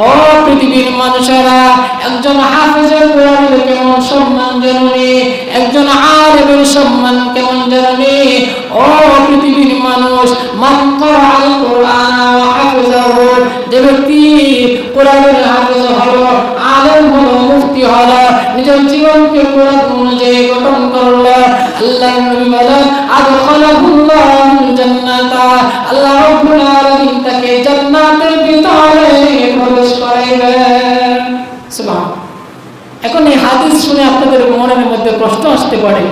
ও পৃথিবীর মানুষেরা, একজন হাফেজের কোরআনের কেমন সম্মান জানেন, একজন আলেমের সম্মান কেমন জানেন? ও পৃথিবীর মানুষ, মান ক্বারাআল কুরআন ওয়া হাফিজাহু, যে ব্যক্তি কোরআনের হাফেজ হলো, আলেম হলো, মুফতি হলো, নিজের জীবনকে কোরআন অনুযায়ী গঠন করলো, আল্লাহ নবী বলেন আদখালাহুল্লাহুল জান্নাতা, আল্লাহ রাব্বুল আলামিন তাকে জান্নাতের ভিতরে প্রবেশ করাইবেন। সুবহানাল্লাহ। এখন এই হাদিস শুনে আপনাদের মনের মধ্যে প্রশ্ন আসতে পারে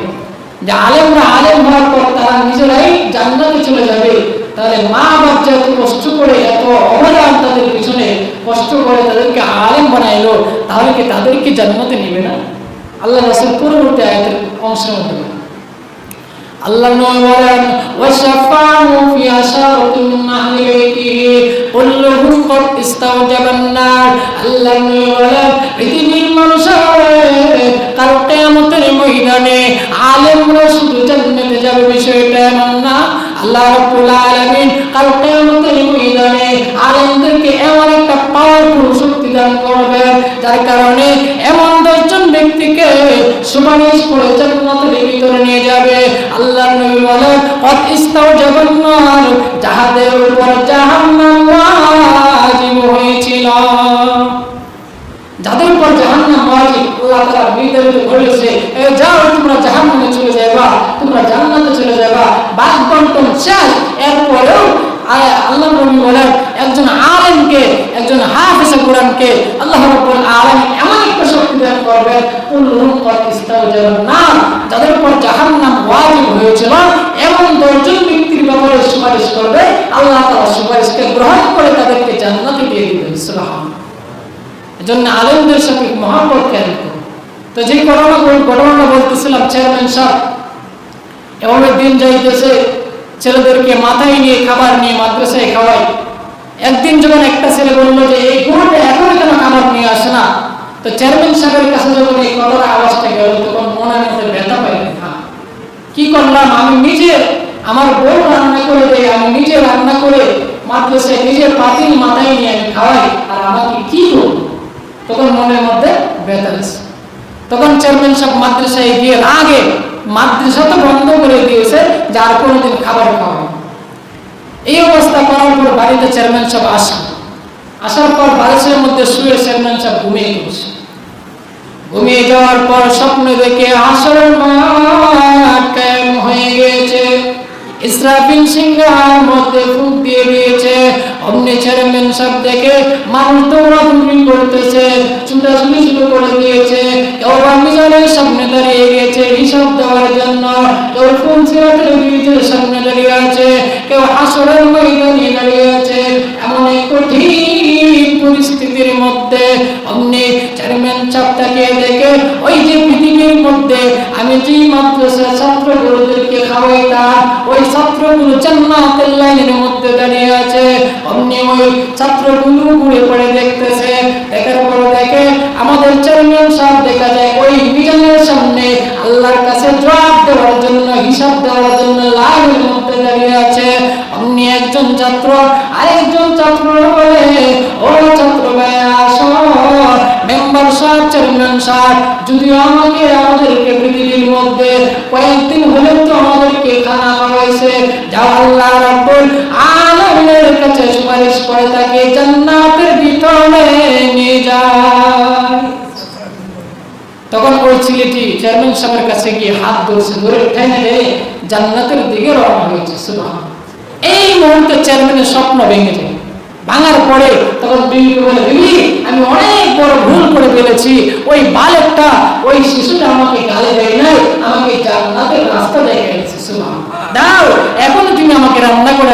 যে আলেমরা আলেম হওয়ার পর তারা নিজেরাই জান্নাতে চলে যাবে, তাহলে মা বাপ যে এত কষ্ট করে, এত অবদান তাদের পিছনে কষ্ট করে তাদেরকে আলেম বানাইলো, তাহলে কি তাদেরকে জান্নাতে নেবে না? আল্লাহ রাসূল পরবর্তী আয়াতের অংশের মধ্যে আল্লাহ নবী বলেন ওয়াশাফাউ ফি আশারাতিন মিন আহলি বাইতিহি কুল্লুহুম ক্বাদ ইস্তাওজাবান নার। আল্লাহ নবী বলেন পৃথিবীর মানুষেরা কাল কিয়ামতের ময়দানে আলেমরা শুধু জান্নাতে যাবে বিষয়টা এমন না। আল্লাহ রাব্বুল আলামিন কাল কিয়ামতের ময়দানে আলেমদেরকে এমন একটা পাওয়ারফুল শক্তি দান করবেন, যার কারণে এমন 10 জন ব্যক্তিকে সুপারিশ করে জান্নাতের ভিতরে নিয়ে যাবে। আল্লাহর নবী বলেন ক্বাদ ইস্তাওজাবান নার, যাহাদের উপর জাহান্নাম ওয়াজিব হয়েছিল, যাদের উপর জাহান্নাম ওয়াজিব, আল্লাহ তাআলা নির্ধারিত করেছে যাও তোমরা জাহান্নামে চলে যাবা, তোমরা জান্নাতে চলে যাবা, ভাগ বণ্টন শেষ। এরপরেও আল্লাহ নবী বলেন একজন আলেমকে, একজন হাফেজ কোরআনকে আল্লাহ রাব্বুল আলামিন এমন একটা শক্তি দান করবেন, কুল্লুহুম ক্বাদ ইস্তাওজাবান নার, যাদের উপর জাহান্নাম ওয়াজিব হয়েছিল, এমন 10 জন ব্যক্তির ব্যাপারে সুপারিশ করবে, আল্লাহ তাআলা সুপারিশকে গ্রহণ করে তাদেরকে জান্নাতে দিয়ে দিবেন। সুবহানাল্লাহ। এজন্য আলেমদের সাথে মহব্বত করেন। তো যে ঘটনাটা বলতেছিলাম, চেয়ারম্যান সাহেব এভাবে দিন যাইতেছে, ছেলেদেরকে মাথায় নিয়ে খাবার নিয়ে মাদ্রাসায় খাওয়ায়। একদিন যখন একটা ছেলে বললো যে এই গরুটা এখনো কেন খাবার নিয়ে আসে না, তো চেয়ারম্যান সাহেবের কাছে যখন এই কথার আওয়াজটা গেল, তখন মনের মধ্যে ব্যথা পাইলেন। কি করলাম, আমি নিজে আমার বউ রান্না করে দেয়, আমি নিজে রান্না করে মাদ্রাসায় নিজের পাতিল মাথায় নিয়ে আমি খাওয়াই, আর আমাকে কি করব? তখন মনের মধ্যে ব্যথা আছে। তখন চেয়ারম্যান সাহেব মাদ্রাসায় গিয়ে আগে মাদ্রাসা তো বন্ধ করে দিয়েছে, যার কোনোদিন খাবার খাওয়া। এই অবস্থা করার পর বাড়িতে চেয়ারম্যান সাহেব আসার পর বালিশের মধ্যে শুয়ে চেয়ারম্যান সাহেব ঘুমিয়ে গেছে। ঘুমিয়ে যাওয়ার পর স্বপ্ন দেখে হাসরের মাঠ কায়েম হয়ে গেছে, ইসরাফিল সিংহার মধ্যে ফুঁক দিয়ে দিয়েছে। অমনি চেয়ারম্যান সাহেব দেখে মানুষ দৌড়াদৌড়ি করতেছে, ছুটাছুটি শুরু করে দিয়েছে। কেউ মিজানের সামনে দাঁড়িয়ে গেছে হিসাব দেওয়ার জন্য, কেউ ফুলসিরাতের ব্রিজের সামনে দাঁড়িয়ে আছে, কেউ হাসরের ময়দানে দাঁড়িয়ে আছে। এমন এক কঠিন পরিস্থিতির মধ্যে অমনি চেয়ারম্যান সাহেব তাকিয়ে দেখে ওই যে পৃথিবীর মধ্যে আমি যে মাদ্রাসার ছাত্রগুলোদেরকে খাওয়াইতাম, ওই ছাত্রগুলো জান্নাতের লাইনের মধ্যে দাঁড়িয়ে আছে। অমনি ওই ছাত্রগুলো ঘুরে পড়ে দেখতেছে, দেখার পর দেখে আমাদের চেয়ারম্যান সাহেব দেখা যায় ওই মিজানের সামনে আল্লাহর কাছে জবাব দেওয়ার জন্য, হিসাব দেওয়ার জন্য লাইনের মধ্যে দাঁড়িয়ে আছে। অমনি একজন ছাত্র আরেকজন ছাত্র বলে, ও ছাত্র ভাইয়া আসো, মেম্বার সাহেব, চেয়ারম্যান সাহেব যদিও আমাদেরকে পৃথিবীর মধ্যে কয়েকদিন হলে তো আমাদেরকে খানা খাওয়াইছে, যা আল্লাহ রাব্বুল আলামিনের কাছে সুপারিশ করে তাকে জান্নাতের ভিতরে নিয়ে যায়। তখন ওই ছেলেটি চেয়ারম্যান সাহেবের কাছে গিয়ে হাত ধরছে, ধরে টেনে জান্নাতের দিকে রওনা হয়েছে। সুবহানাল্লাহ। এই মুহূর্তে চেয়ারম্যানের স্বপ্ন ভেঙে যায়। ভাঙার পরে তখন বিবিকে বলে, বিবি আমি অনেক বড় ভুল করে ফেলেছি, ওই বালকটা, ওই শিশুটা আমাকে গালি দেয় নাই, আমাকে জান্নাতের রাস্তা দেখিয়ে গেছে। সুবহানাল্লাহ। দাও এখন তুমি আমাকে রান্না করে